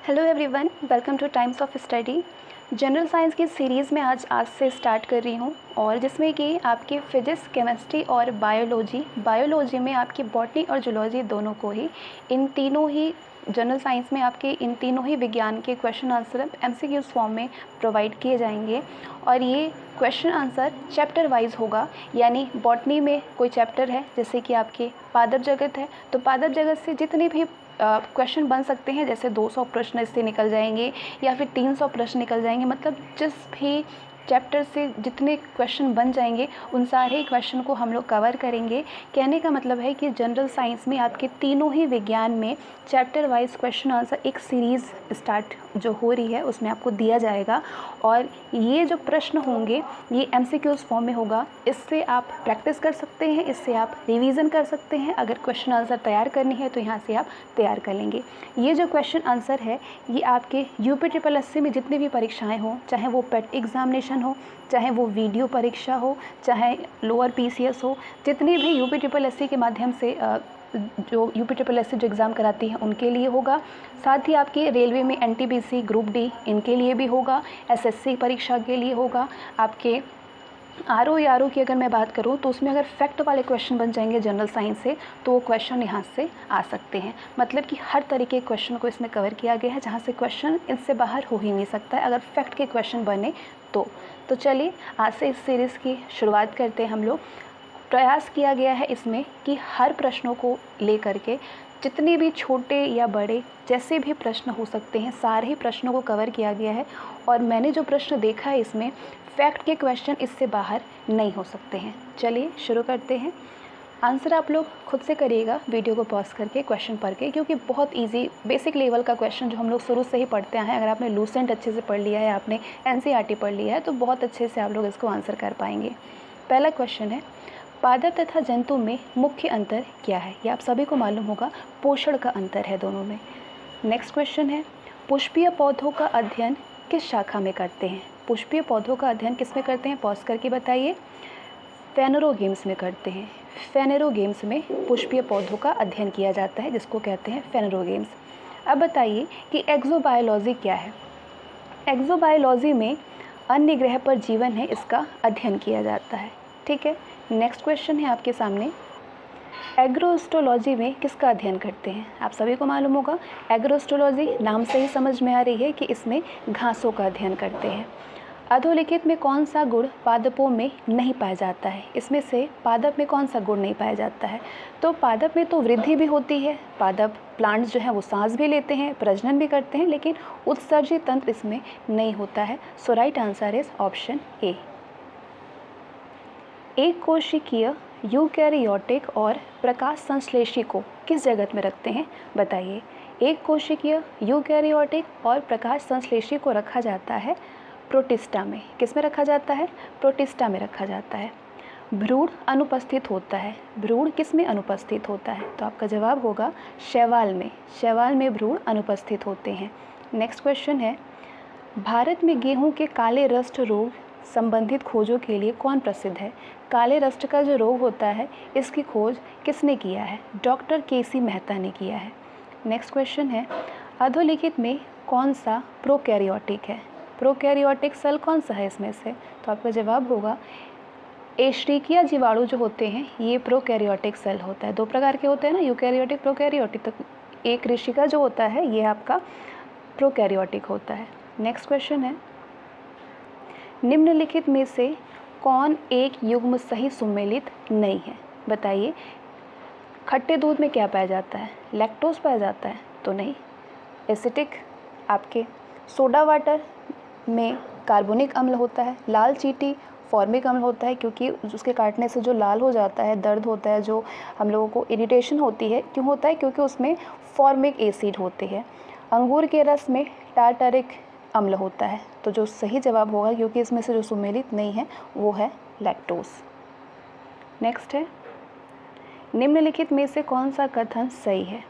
Hello everyone, welcome two times of study. General science की series में आज से स्टार्ट कर रही हूँ और जिसमें कि आपकी फिजिक्स, केमिस्ट्री और बायोलॉजी में आपकी बॉटनी और जूलॉजी दोनों को ही इन तीनों ही जनरल साइंस में आपके इन तीनों ही विज्ञान के क्वेश्चन आंसर MCQs फॉर्म में प्रोवाइड किए जाएंगे और ये क्वेश्चन आंसर चैप्टर वाइज होगा। यानी बॉटनी में कोई चैप्टर है जैसे कि आपके पादप जगत है, तो पादप जगत से जितने भी क्वेश्चन बन सकते हैं, जैसे 200 प्रश्न इससे निकल जाएंगे या फिर 300 प्रश्न निकल जाएंगे, मतलब जिस भी चैप्टर से जितने क्वेश्चन बन जाएंगे उन सारे क्वेश्चन को हम लोग कवर करेंगे। कहने का मतलब है कि जनरल साइंस में आपके तीनों ही विज्ञान में चैप्टर वाइज क्वेश्चन आंसर एक सीरीज़ स्टार्ट जो हो रही है उसमें आपको दिया जाएगा और ये जो प्रश्न होंगे ये MCQs फॉर्म में होगा। इससे आप प्रैक्टिस कर सकते हैं, इससे आप रिवीजन कर सकते हैं। अगर क्वेश्चन आंसर तैयार करनी है तो यहाँ से आप तैयार कर लेंगे। ये जो क्वेश्चन आंसर है ये आपके UPSSC में जितनी भी परीक्षाएँ हों, चाहे वो पेट एग्जामिनेशन हो, चाहे वो वीडियो परीक्षा हो, चाहे लोअर PCS हो, जितनी भी UPSSC के माध्यम से जो UPSSC जो एग्ज़ाम कराती है उनके लिए होगा। साथ ही आपकी रेलवे में NTPC ग्रुप D इनके लिए भी होगा, SSC परीक्षा के लिए होगा। आपके RO की अगर मैं बात करूं तो उसमें अगर फैक्ट वाले क्वेश्चन बन जाएंगे जनरल साइंस से तो वो क्वेश्चन यहाँ से आ सकते हैं। मतलब कि हर तरीके के क्वेश्चन को इसमें कवर किया गया है जहाँ से क्वेश्चन इनसे बाहर हो ही नहीं सकता है अगर फैक्ट के क्वेश्चन बने तो चलिए आज से इस सीरीज़ की शुरुआत करते हैं। हम लोग प्रयास किया गया है इसमें कि हर प्रश्नों को लेकर के जितने भी छोटे या बड़े जैसे भी प्रश्न हो सकते हैं सारे ही प्रश्नों को कवर किया गया है और मैंने जो प्रश्न देखा है इसमें फैक्ट के क्वेश्चन इससे बाहर नहीं हो सकते हैं। चलिए शुरू करते हैं। आंसर आप लोग खुद से करिएगा वीडियो को पॉज करके क्वेश्चन पढ़ के, क्योंकि बहुत इजी बेसिक लेवल का क्वेश्चन जो हम लोग शुरू से ही पढ़ते हैं। अगर आपने लूसेंट अच्छे से पढ़ लिया है, आपने NCERT पढ़ लिया है तो बहुत अच्छे से आप लोग इसको आंसर कर पाएंगे। पहला क्वेश्चन है, पादप तथा जंतु में मुख्य अंतर क्या है? ये आप सभी को मालूम होगा, पोषण का अंतर है दोनों में। नेक्स्ट क्वेश्चन है, पुष्पीय पौधों का अध्ययन किस शाखा में करते हैं? पुष्पीय पौधों का अध्ययन किस में करते हैं? पॉज करके बताइए। फेनेरोगेम्स में करते हैं। फेनेरोगेम्स में पुष्पीय पौधों का अध्ययन किया जाता है जिसको कहते हैं फेनेरोगेम्स। अब बताइए कि एक्सोबायोलॉजी क्या है? एक्सोबायोलॉजी में अन्य ग्रह पर जीवन है, इसका अध्ययन किया जाता है। ठीक है। नेक्स्ट क्वेश्चन है आपके सामने, एग्रोस्टोलॉजी में किसका अध्ययन करते हैं? आप सभी को मालूम होगा, एग्रोस्टोलॉजी नाम से ही समझ में आ रही है कि इसमें घासों का अध्ययन करते हैं। अधोलिखित में कौन सा गुण पादपों में नहीं पाया जाता है? इसमें से पादप में कौन सा गुण नहीं पाया जाता है? तो पादप में तो वृद्धि भी होती है, पादप प्लांट्स जो है वो सांस भी लेते हैं, प्रजनन भी करते हैं, लेकिन उत्सर्जी तंत्र इसमें नहीं होता है। So right answer is option A. एक कोशिकीय यूकैरियोटिक और प्रकाश संश्लेषी को किस जगत में रखते हैं? बताइए। एक कोशिकीय यूकैरियोटिक और प्रकाश संश्लेषी को रखा जाता है प्रोटिस्टा में। किस में रखा जाता है? प्रोटिस्टा में रखा जाता है। भ्रूण अनुपस्थित होता है। भ्रूण किस में अनुपस्थित होता है? तो आपका जवाब होगा शैवाल में। शैवाल में भ्रूण अनुपस्थित होते हैं। नेक्स्ट क्वेश्चन है, भारत में गेहूं के काले रस्ट रोग संबंधित खोजों के लिए कौन प्रसिद्ध है? काले रस्ट का जो रोग होता है इसकी खोज किसने किया है? डॉक्टर KC मेहता ने किया है। नेक्स्ट क्वेश्चन है, अधोलिखित में कौन सा प्रोकैरियोटिक है? प्रोकैरियोटिक सेल कौन सा है इसमें से? तो आपका जवाब होगा एश्रिकिया जीवाणु जो होते हैं ये प्रोकैरियोटिक सेल होता है। दो प्रकार के होते हैं ना, यूकैरियोटिक, प्रोकैरियोटिक। तो एक ऋषिका जो होता है ये आपका प्रोकैरियोटिक होता है। नेक्स्ट क्वेश्चन है, निम्नलिखित में से कौन एक युग्म सही सुमेलित नहीं है? बताइए। खट्टे दूध में क्या पाया जाता है? लैक्टोज पाया जाता है? तो नहीं। एसिटिक आपके सोडा वाटर में कार्बोनिक अम्ल होता है। लाल चींटी फॉर्मिक अम्ल होता है, क्योंकि उसके काटने से जो लाल हो जाता है, दर्द होता है, जो हम लोगों को इरिटेशन होती है, क्यों होता है? क्योंकि उसमें फॉर्मिक एसिड होते हैं। अंगूर के रस में टार्टरिक अम्ल होता है। तो जो सही जवाब होगा, क्योंकि इसमें से जो सुमेलित नहीं है वो है लैक्टोज। नेक्स्ट है, निम्नलिखित में से कौन सा कथन सही है?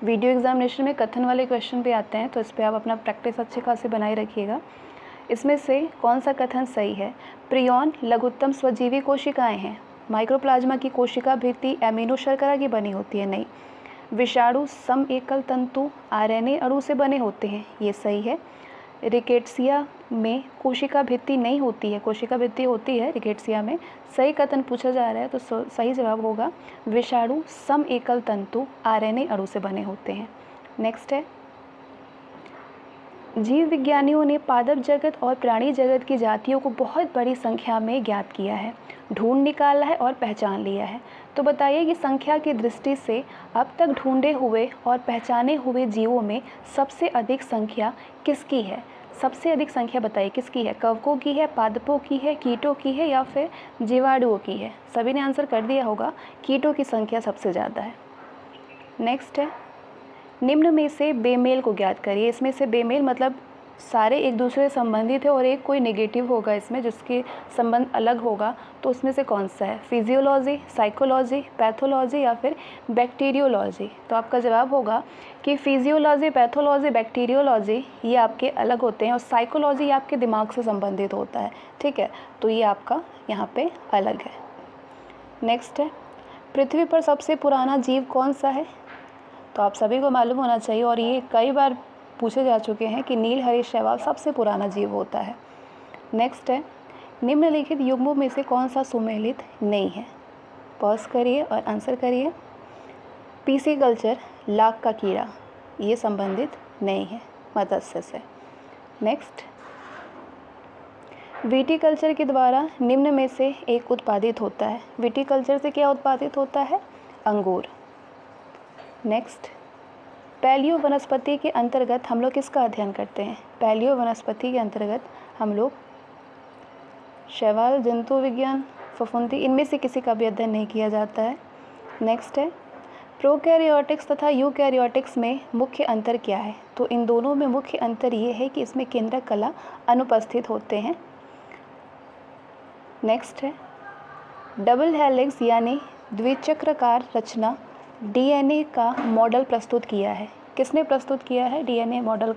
वीडियो एग्जामिनेशन में कथन वाले क्वेश्चन भी आते हैं तो इस पर आप अपना प्रैक्टिस अच्छी खासी बनाए रखिएगा। इसमें से कौन सा कथन सही है? प्रियॉन लघुत्तम स्वजीवी कोशिकाएं हैं। माइक्रोप्लाज्मा की कोशिका भित्ति एमिनो शर्करा की बनी होती है? नहीं। विषाणु सम एकल तंतु आरएनए अणु से बने होते हैं, ये सही है। रिकेट्सिया में कोशिका भित्ति नहीं होती है, कोशिका भित्ति होती है रिकेट्सिया में, सही कथन पूछा जा रहा है तो सही जवाब होगा विषाणु सम एकल तंतु आरएनए अणु से बने होते हैं। नेक्स्ट है, जीव विज्ञानियों ने पादप जगत और प्राणी जगत की जातियों को बहुत बड़ी संख्या में ज्ञात किया है, ढूंढ निकाला है और पहचान लिया है। तो बताइए कि संख्या की दृष्टि से अब तक ढूंढे हुए और पहचाने हुए जीवों में सबसे अधिक संख्या किसकी है? सबसे अधिक संख्या बताइए किसकी है? कवकों की है, पादपों की है, कीटों की है या फिर जीवाणुओं की है? सभी ने आंसर कर दिया होगा, कीटों की संख्या सबसे ज़्यादा है। नेक्स्ट है, निम्न में से बेमेल को ज्ञात करिए। इसमें से बेमेल मतलब सारे एक दूसरे से संबंधित है और एक कोई नेगेटिव होगा इसमें जिसके संबंध अलग होगा, तो उसमें से कौन सा है? फिजियोलॉजी, साइकोलॉजी, पैथोलॉजी या फिर बैक्टीरियोलॉजी? तो आपका जवाब होगा कि फिजियोलॉजी, पैथोलॉजी, बैक्टीरियोलॉजी ये आपके अलग होते हैं और साइकोलॉजी आपके दिमाग से संबंधित होता है, ठीक है, तो ये आपका यहाँ पे अलग है। नेक्स्ट है, पृथ्वी पर सबसे पुराना जीव कौन सा है? तो आप सभी को मालूम होना चाहिए और ये कई बार पूछे जा चुके हैं कि नीलहरित शैवाल सबसे पुराना जीव होता है। नेक्स्ट है, निम्नलिखित युग्मों में से कौन सा सुमेलित नहीं है? पॉज करिए और आंसर करिए। पीसी कल्चर, लाख का कीड़ा, ये संबंधित नहीं है मत्स्य से। नेक्स्ट, विटीकल्चर के द्वारा निम्न में से एक उत्पादित होता है। विटीकल्चर से क्या उत्पादित होता है? अंगूर। नेक्स्ट, पैलियो वनस्पति के अंतर्गत हम लोग किसका अध्ययन करते हैं? पैलियो वनस्पति के अंतर्गत हम लोग शैवाल, जंतु विज्ञान, फफूंदी, इनमें से किसी का भी अध्ययन नहीं किया जाता है। नेक्स्ट है, प्रोकैरियोटिक्स तथा यूकैरियोटिक्स में मुख्य अंतर क्या है? तो इन दोनों में मुख्य अंतर ये है कि इसमें केंद्रक कला अनुपस्थित होते हैं। नेक्स्ट है, डबल हेलिक्स यानी द्विचक्राकार रचना डीएनए का मॉडल प्रस्तुत किया है। किसने प्रस्तुत किया है डीएनए मॉडल?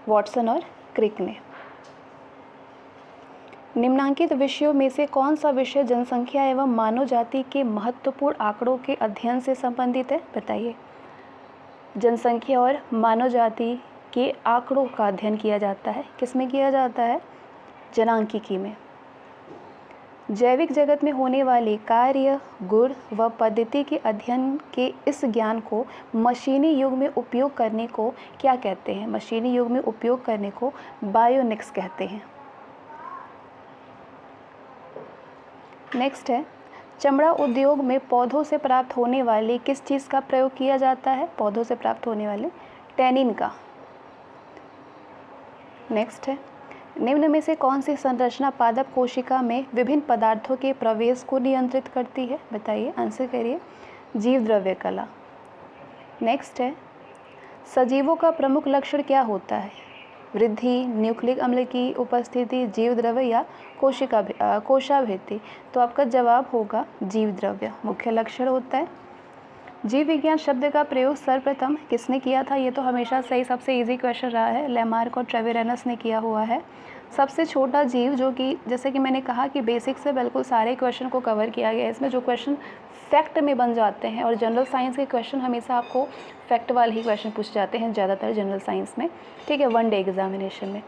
वॉटसन और क्रिक ने। निम्नांकित विषयों में से कौन सा विषय जनसंख्या एवं मानव जाति के महत्वपूर्ण आंकड़ों के अध्ययन से संबंधित है? बताइए। जनसंख्या और मानव जाति के आंकड़ों का अध्ययन किया जाता है, किसमें किया जाता है? जनांकिकी में। जैविक जगत में होने वाले कार्य, गुण व पद्धति के अध्ययन के इस ज्ञान को मशीनी युग में उपयोग करने को क्या कहते हैं? मशीनी युग में उपयोग करने को बायोनिक्स कहते हैं। नेक्स्ट है, चमड़ा उद्योग में पौधों से प्राप्त होने वाले किस चीज़ का प्रयोग किया जाता है? पौधों से प्राप्त होने वाले टैनिन का। नेक्स्ट है, निम्न में से कौन सी संरचना पादप कोशिका में विभिन्न पदार्थों के प्रवेश को नियंत्रित करती है? बताइए, आंसर करिए। जीव द्रव्य कला। नेक्स्ट है, सजीवों का प्रमुख लक्षण क्या होता है? वृद्धि, न्यूक्लिक अम्ल की उपस्थिति, जीव द्रव्य या कोशाभित्ति? तो आपका जवाब होगा जीव द्रव्य मुख्य लक्षण होता है। जीव विज्ञान शब्द का प्रयोग सर्वप्रथम किसने किया था? ये तो हमेशा से ही सबसे इजी क्वेश्चन रहा है, लेमार्क और ट्रेविरनस ने किया हुआ है। सबसे छोटा जीव, जो कि जैसे कि मैंने कहा कि बेसिक से बिल्कुल सारे क्वेश्चन को कवर किया गया है। इसमें जो क्वेश्चन फैक्ट में बन जाते हैं, और जनरल साइंस के क्वेश्चन हमेशा आपको फैक्ट वाले ही क्वेश्चन पूछ जाते हैं ज़्यादातर जनरल साइंस में, ठीक है, वन डे एग्जामिनेशन में।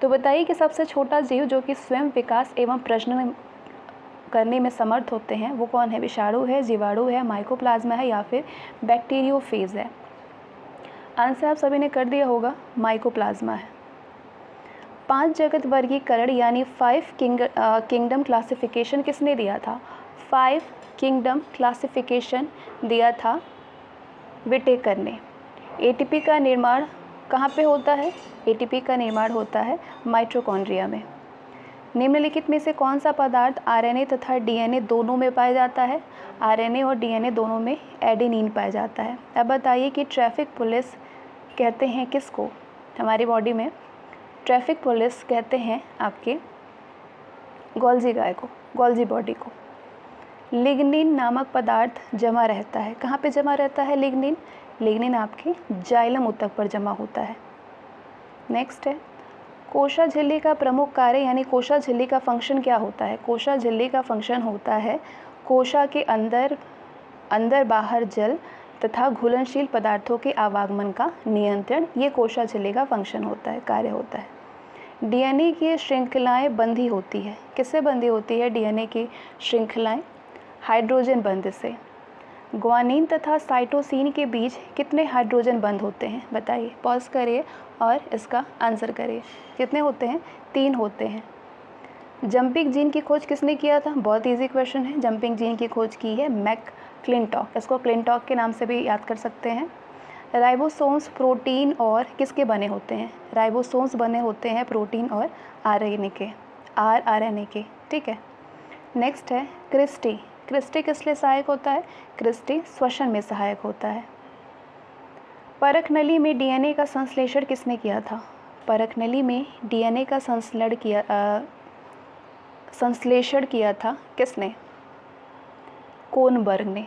तो बताइए कि सबसे छोटा जीव जो कि स्वयं विकास एवं प्रजनन करने में समर्थ होते हैं वो कौन है? विषाणु है, जीवाणु है, माइकोप्लाज्मा है या फिर बैक्टीरियोफेज है? आंसर आप सभी ने कर दिया होगा, माइकोप्लाज्मा है। 5 जगत वर्गीकरण यानी 5 किंगडम क्लासिफिकेशन किसने दिया था? 5 किंगडम क्लासिफिकेशन दिया था विटेकर ने। एटीपी का निर्माण कहाँ पे होता है? एटीपी का निर्माण होता है माइटोकॉन्ड्रिया में। निम्नलिखित में से कौन सा पदार्थ आरएनए तथा डीएनए दोनों में पाया जाता है? आरएनए और डीएनए दोनों में एडेनिन पाया जाता है। अब बताइए कि ट्रैफिक पुलिस कहते हैं किसको हमारी बॉडी में? ट्रैफिक पुलिस कहते हैं आपके गोल्जी गाय को, गोल्जी बॉडी को। लिग्निन नामक पदार्थ जमा रहता है, कहाँ पे जमा रहता है लिग्निन? लिग्निन आपके जाइलम ऊतक पर जमा होता है। नेक्स्ट है, कोशा झिल्ली का प्रमुख कार्य यानी कोशा झिल्ली का फंक्शन क्या होता है? कोशा झिल्ली का फंक्शन होता है कोशा के अंदर बाहर जल तथा घुलनशील पदार्थों के आवागमन का नियंत्रण ये कोशाझिल्ली का फंक्शन होता है, कार्य होता है। डीएनए की श्रृंखलाएं बंधी होती है, किससे बंधी होती है डीएनए की श्रृंखलाएं? हाइड्रोजन बंध से। ग्वानिन तथा साइटोसिन के बीच कितने हाइड्रोजन बंध होते हैं बताइए, पॉज करिए और इसका आंसर करिए। कितने होते हैं? 3 होते हैं। जंपिंग जीन की खोज किसने किया था? बहुत इजी क्वेश्चन है। जंपिंग जीन की खोज की है मैकक्लिंटॉक, इसको क्लिंटॉक के नाम से भी याद कर सकते हैं। राइबोसोम्स प्रोटीन और किसके बने होते हैं? राइबोसोम्स बने होते हैं प्रोटीन और आरएनए के, ठीक है। नेक्स्ट है क्रिस्टी। क्रिस्टी किस लिए सहायक होता है? क्रिस्टी श्वसन में सहायक होता है। परख नली में डीएनए का संश्लेषण किसने किया था? परख नली में डीएनए का संश्लेषण किया था किसने? कोनबर्ग ने।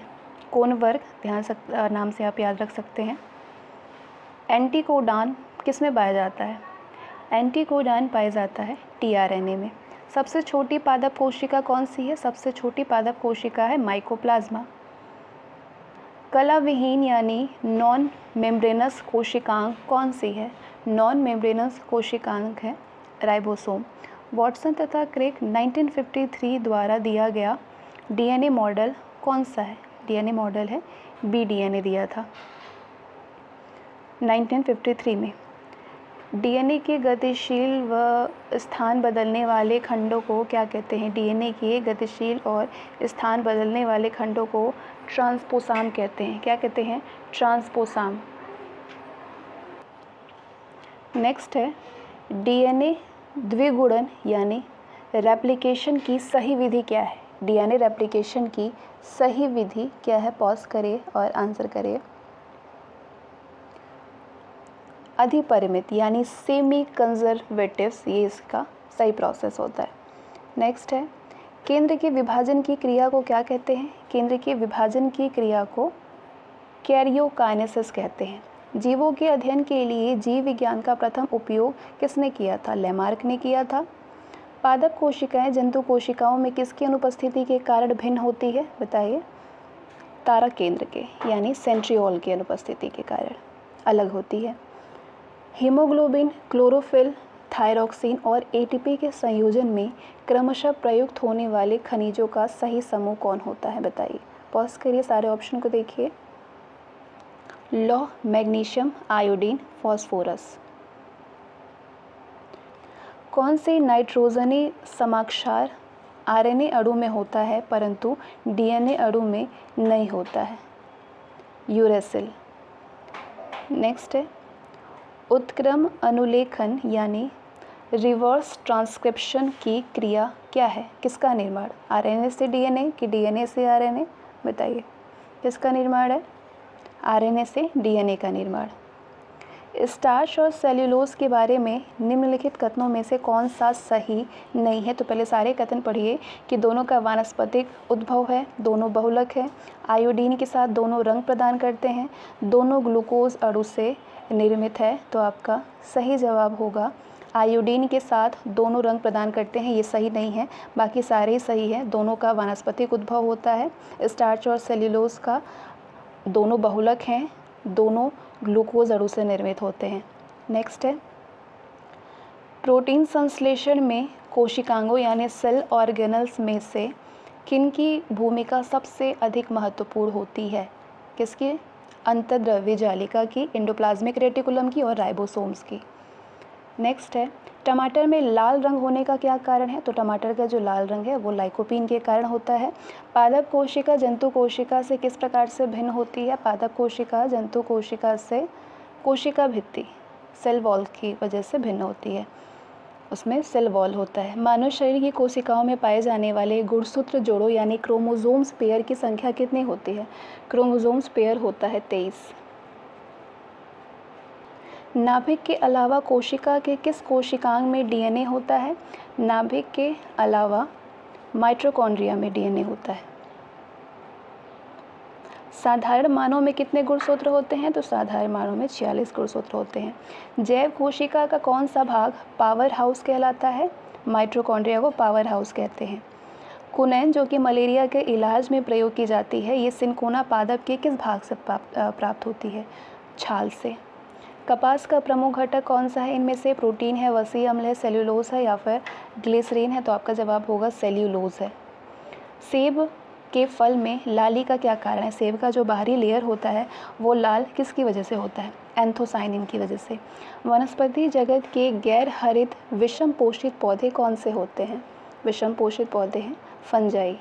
कोनबर्ग नाम से आप याद रख सकते हैं। एंटीकोडान किस में पाया जाता है? एंटीकोडान पाया जाता है टीआरएनए में। सबसे छोटी पादप कोशिका कौन सी है? सबसे छोटी पादप कोशिका है माइकोप्लाज्मा। कला विहीन यानी नॉन मेम्ब्रेनस कोशिकांग कौन सी है? नॉन मेम्ब्रेनस कोशिकांग है राइबोसोम। वॉटसन तथा क्रिक 1953 द्वारा दिया गया डीएनए मॉडल कौन सा है? डीएनए मॉडल है बीडीएनए दिया था 1953 में। डीएनए के गतिशील व स्थान बदलने वाले खंडों को क्या कहते हैं? डीएनए के गतिशील और स्थान बदलने वाले खंडों को ट्रांसपोसाम कहते हैं। क्या कहते हैं? ट्रांसपोसाम। नेक्स्ट है डीएनए द्विगुणन यानी रेप्लिकेशन की सही विधि क्या है? डीएनए रेप्लिकेशन की सही विधि क्या है? पॉज करिए और आंसर करिए। अधिपरिमित यानी सेमी कंजर्वेटिव्स, ये इसका सही प्रोसेस होता है। नेक्स्ट है केंद्र के विभाजन की क्रिया को क्या कहते हैं? केंद्र के विभाजन की क्रिया को कैरियोकाइनेसिस कहते हैं। जीवों के अध्ययन के लिए जीव विज्ञान का प्रथम उपयोग किसने किया था? लेमार्क ने किया था। पादप कोशिकाएं जंतु कोशिकाओं में किसकी अनुपस्थिति के कारण भिन्न होती है? बताइए। तारक केंद्र के यानी सेंट्रियोल की अनुपस्थिति के कारण अलग होती है। हीमोग्लोबिन, क्लोरोफिल, थायरॉक्सिन और एटीपी के संयोजन में क्रमशः प्रयुक्त होने वाले खनिजों का सही समूह कौन होता है? बताइए। पॉज करिए, सारे ऑप्शन को देखिए। लौह, मैग्नीशियम, आयोडीन, फॉस्फोरस। कौन से नाइट्रोजनी समाक्षार आरएनए अणु में होता है परंतु डीएनए अणु में नहीं होता है? यूरेसिल। नेक्स्ट है उत्क्रम अनुलेखन यानी रिवर्स ट्रांसक्रिप्शन की क्रिया क्या है? किसका निर्माण? आरएनए से डीएनए कि डीएनए से आरएनए? बताइए किसका निर्माण है? आरएनए से डीएनए का निर्माण। स्टार्च और सेल्यूलोज के बारे में निम्नलिखित कथनों में से कौन सा सही नहीं है? तो पहले सारे कथन पढ़िए कि दोनों का वानस्पतिक उद्भव है, दोनों बहुलक हैं, आयोडीन के साथ दोनों रंग प्रदान करते हैं, दोनों ग्लूकोज अणु से निर्मित है। तो आपका सही जवाब होगा आयोडीन के साथ दोनों रंग प्रदान करते हैं, ये सही नहीं है। बाकी सारे ही सही है। दोनों का वानस्पतिक उद्भव होता है। स्टार्च और सेल्यूलोज का दोनों बहुलक हैं, दोनों ग्लूकोज अणु से निर्मित होते हैं। नेक्स्ट है प्रोटीन संश्लेषण में कोशिकांगों यानी सेल ऑर्गेनल्स में से किन की भूमिका सबसे अधिक महत्वपूर्ण होती है? किसकी? अंतर्द्रव्य जालिका की, एंडोप्लाज्मिक रेटिकुलम की और राइबोसोम्स की। नेक्स्ट है टमाटर में लाल रंग होने का क्या कारण है? तो टमाटर का जो लाल रंग है वो लाइकोपीन के कारण होता है। पादप कोशिका जंतु कोशिका से किस प्रकार से भिन्न होती है? पादप कोशिका जंतु कोशिका से कोशिका भित्ति सेल वॉल की वजह से भिन्न होती है, उसमें सेल वॉल होता है। मानव शरीर की कोशिकाओं में पाए जाने वाले गुणसूत्र जोड़ों यानी क्रोमोसोम्स पेयर की संख्या कितनी होती है? क्रोमोसोम्स पेयर होता है 23। नाभिक के अलावा कोशिका के किस कोशिकांग में डीएनए होता है? नाभिक के अलावा माइटोकॉन्ड्रिया में डीएनए होता है। साधारण मानव में कितने गुणसूत्र होते हैं? तो साधारण मानव में 46 गुणसूत्र होते हैं। जैव कोशिका का कौन सा भाग पावर हाउस कहलाता है? माइटोकॉन्ड्रिया को पावर हाउस कहते हैं। कुनैन जो कि मलेरिया के इलाज में प्रयोग की जाती है, ये सिनकोना पादप के किस भाग से प्राप्त होती है? छाल से। कपास का प्रमुख घटक कौन सा है? इनमें से प्रोटीन है, वसी अम्ल है, सेल्यूलोज है या फिर ग्लिसरीन है? तो आपका जवाब होगा सेल्यूलोज है। सेब के फल में लाली का क्या कारण है? सेब का जो बाहरी लेयर होता है वो लाल किसकी वजह से होता है? एंथोसाइनिन की वजह से। वनस्पति जगत के गैर हरित विषम पोषित पौधे कौन से होते हैं? विषम पोषित पौधे हैं फंजाई।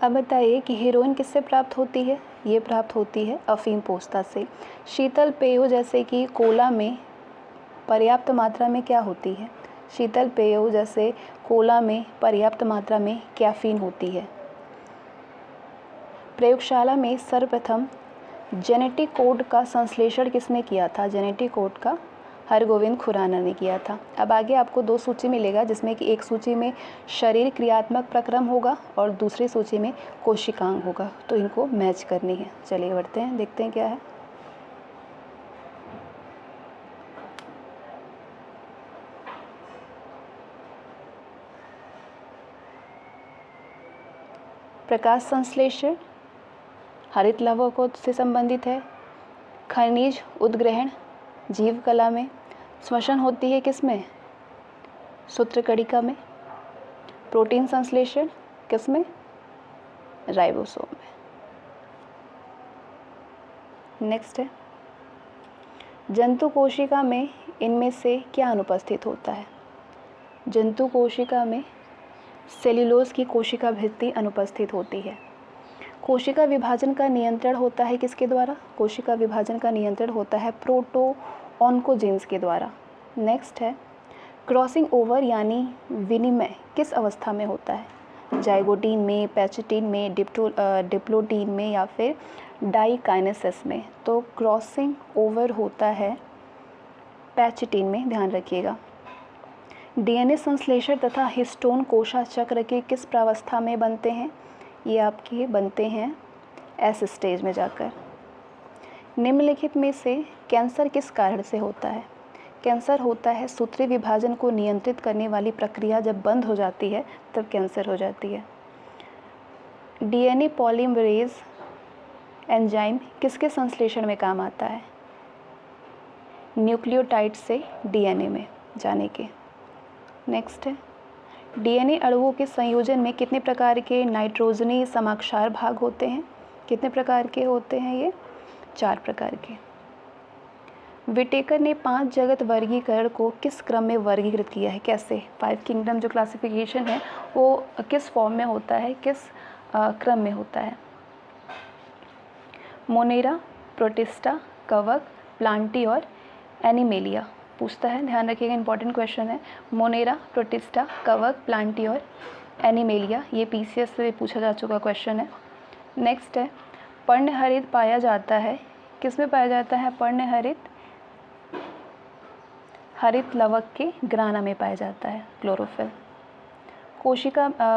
अब बताइए कि हीरोइन किससे प्राप्त होती है? ये प्राप्त होती है अफीम पोस्ता से। शीतल पेयों जैसे कि कोला में पर्याप्त मात्रा में क्या होती है? शीतल पेयों जैसे कोला में पर्याप्त मात्रा में कैफीन होती है। प्रयोगशाला में सर्वप्रथम जेनेटिक कोड का संश्लेषण किसने किया था? जेनेटिक कोड का हरगोविंद खुराना ने किया था। अब आगे आपको दो सूची मिलेगा, जिसमें कि एक सूची में शरीर क्रियात्मक प्रक्रम होगा और दूसरी सूची में कोशिकांग होगा, तो इनको मैच करनी है। चलिए बढ़ते हैं, देखते हैं क्या है। प्रकाश संश्लेषण हरित लवकों से संबंधित है। खनिज उद्ग्रहण जीव कला में। श्वसन होती है किसमें? सूत्रकणिका में। प्रोटीन संश्लेषण किसमें? राइबोसोम में। नेक्स्ट है, जंतु कोशिका में इनमें से क्या अनुपस्थित होता है? जंतु कोशिका में सेल्यूलोज की कोशिका भित्ति अनुपस्थित होती है। कोशिका विभाजन का नियंत्रण होता है किसके द्वारा? कोशिका विभाजन का नियंत्रण होता है प्रोटोऑन्कोजीन्स के द्वारा। नेक्स्ट है, क्रॉसिंग ओवर यानी विनिमय किस अवस्था में होता है? जाइगोटीन में, पैचिटीन में, डिप्लोटीन में या फिर डाइकाइनेसिस में? तो क्रॉसिंग ओवर होता है पैचिटीन में, ध्यान रखिएगा। डीएनए संश्लेषण तथा हिस्टोन कोशा चक्र के किस प्रावस्था में बनते हैं? ये आपके बनते हैं एस स्टेज में जाकर। निम्नलिखित में से कैंसर किस कारण से होता है? कैंसर होता है सूत्री विभाजन को नियंत्रित करने वाली प्रक्रिया जब बंद हो जाती है तब कैंसर हो जाती है। डीएनए पॉलीमरेज एंजाइम किसके संश्लेषण में काम आता है? न्यूक्लियोटाइड से डीएनए में जाने के। नेक्स्ट है, डीएनए अणुओं के संयोजन में कितने प्रकार के नाइट्रोजनी समाक्षार भाग होते हैं? कितने प्रकार के होते हैं ये? 4 प्रकार के। विटेकर ने 5 जगत वर्गीकरण को किस क्रम में वर्गीकृत किया है? कैसे? 5 किंगडम जो क्लासिफिकेशन है वो किस फॉर्म में होता है, किस क्रम में होता है? मोनेरा, प्रोटिस्टा, कवक, प्लांटी और एनिमेलिया पूछता है, ध्यान रखिएगा, इंपॉर्टेंट क्वेश्चन है। मोनेरा, प्रोटिस्टा, कवक, प्लांटी और एनिमेलिया, ये पीसीएस से पूछा जा चुका क्वेश्चन है। नेक्स्ट है, पर्णहरित पाया जाता है किस में पाया जाता है? पर्णहरित हरित लवक के ग्राना में पाया जाता है, क्लोरोफिल।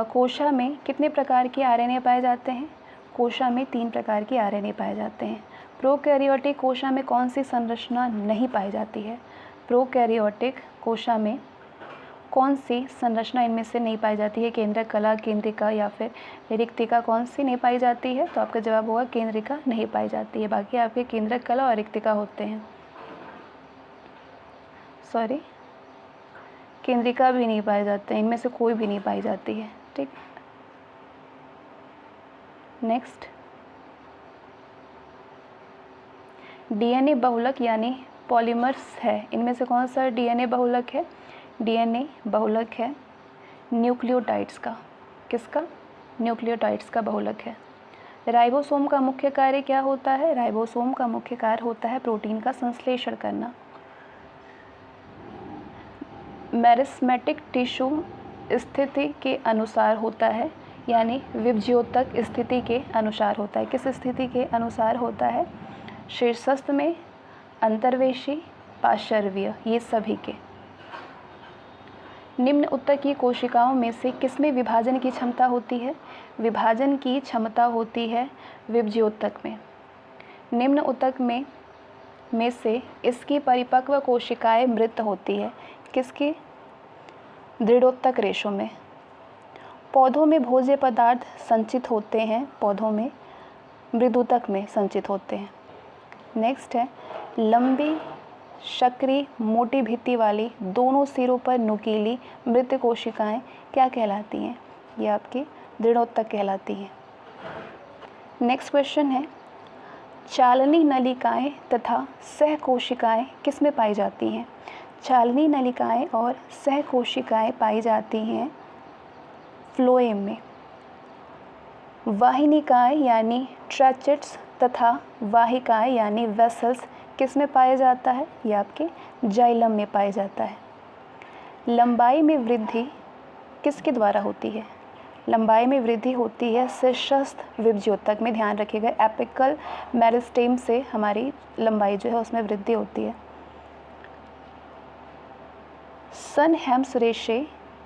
कोशा में कितने प्रकार के आरएनए पाए जाते हैं? कोशा में 3 प्रकार के आरएनए पाए जाते हैं। प्रोकैरियोटिक कोशा में कौन सी संरचना नहीं पाई जाती है? प्रोकैरियोटिक कोशा में कौन सी संरचना इनमें से नहीं पाई जाती है? केंद्रक कला, केंद्रिका या फिर रिक्तिका, कौन सी नहीं पाई जाती है? तो आपका जवाब होगा केंद्रिका नहीं पाई जाती है। बाकी आपके केंद्रक कला और रिक्तिका होते हैं। सॉरी, केंद्रिका भी नहीं पाए जाते हैं, इनमें से कोई भी नहीं पाई जाती है। ठीक, नेक्स्ट, डीएनए बहुलक यानी पॉलीमर्स है, इनमें से कौन सा डीएनए बहुलक है? डीएनए बहुलक है न्यूक्लियोटाइड्स का। किसका? न्यूक्लियोटाइड्स का बहुलक है। राइबोसोम का मुख्य कार्य क्या होता है? राइबोसोम का मुख्य कार्य होता है प्रोटीन का संश्लेषण करना। मेरिस्मेटिक टिश्यू स्थिति के अनुसार होता है, यानी विभज्योतक स्थिति के अनुसार होता है। किस स्थिति के अनुसार होता है? शीर्षस्थ में, अंतर्वेशी, पार्श्वीय, ये सभी के। निम्न उत्तक की कोशिकाओं में से किसमें विभाजन की क्षमता होती है? विभाजन की क्षमता होती है विभज्योतक में। निम्न उत्तक में से इसकी परिपक्व कोशिकाएं मृत होती है। किसकी? दृढ़ोत्तक रेशों में। पौधों में भोज्य पदार्थ संचित होते हैं, पौधों में मृदुतक में संचित होते हैं। नेक्स्ट है, लंबी शकरी मोटी भित्ति वाली दोनों सिरों पर नुकीली मृत कोशिकाएं क्या कहलाती हैं? ये आपकी दृढ़ोत्तक कहलाती हैं। नेक्स्ट क्वेश्चन है, चालनी नलिकाएं तथा सह कोशिकाएं किस में पाई जाती हैं? चालनी नलिकाएं और सह कोशिकाएं पाई जाती हैं फ्लोएम में। वाहिनिकाएं यानी ट्रैचेट्स तथा वाहिकाएं यानी वेसल्स किस में पाया जाता है? ये आपके जाइलम में पाया जाता है। लंबाई में वृद्धि किसके द्वारा होती है? लंबाई में वृद्धि होती है शीर्षस्थ विभज्योतक में। ध्यान रखिएगा, एपिकल मेरिस्टेम से हमारी लंबाई जो है उसमें वृद्धि होती है। सनहैम्स रेशे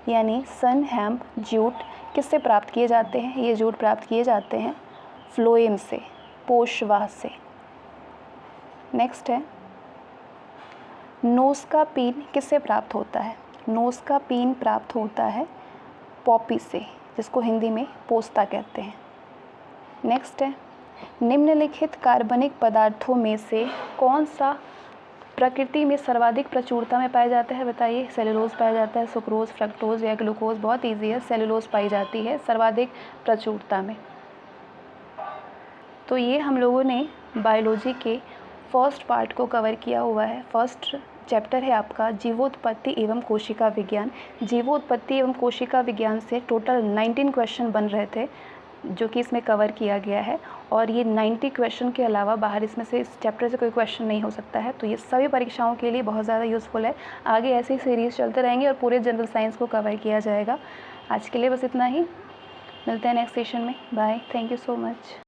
यानी सनहैम्प जूट किससे प्राप्त किए जाते हैं? ये जूट प्राप्त किए जाते हैं फ्लोएम से, पोषवाह से। नेक्स्ट है, नोस्कापीन किससे प्राप्त होता है? नोस्कापीन प्राप्त होता है पॉपी से, जिसको हिंदी में पोस्ता कहते हैं। नेक्स्ट है, निम्नलिखित कार्बनिक पदार्थों में से कौन सा प्रकृति में सर्वाधिक प्रचुरता में पाया जाता है? बताइए। सेलुलोज पाया जाता है, सुक्रोज, फ्रक्टोज या ग्लूकोज? बहुत ईजी है, सेलुलोज पाई जाती है सर्वाधिक प्रचुरता में। तो ये हम लोगों ने बायोलॉजी के फर्स्ट पार्ट को कवर किया हुआ है। फर्स्ट चैप्टर है आपका जीवोत्पत्ति एवं कोशिका विज्ञान। जीवोत्पत्ति एवं कोशिका विज्ञान से टोटल 19 क्वेश्चन बन रहे थे, जो कि इसमें कवर किया गया है। और ये 90 क्वेश्चन के अलावा बाहर इसमें से इस चैप्टर से कोई क्वेश्चन नहीं हो सकता है। तो ये सभी परीक्षाओं के लिए बहुत ज़्यादा यूज़फुल है। आगे ऐसे ही सीरीज़ चलते रहेंगे और पूरे जनरल साइंस को कवर किया जाएगा। आज के लिए बस इतना ही, मिलते हैं नेक्स्ट सेशन में। Bye, thank you so much.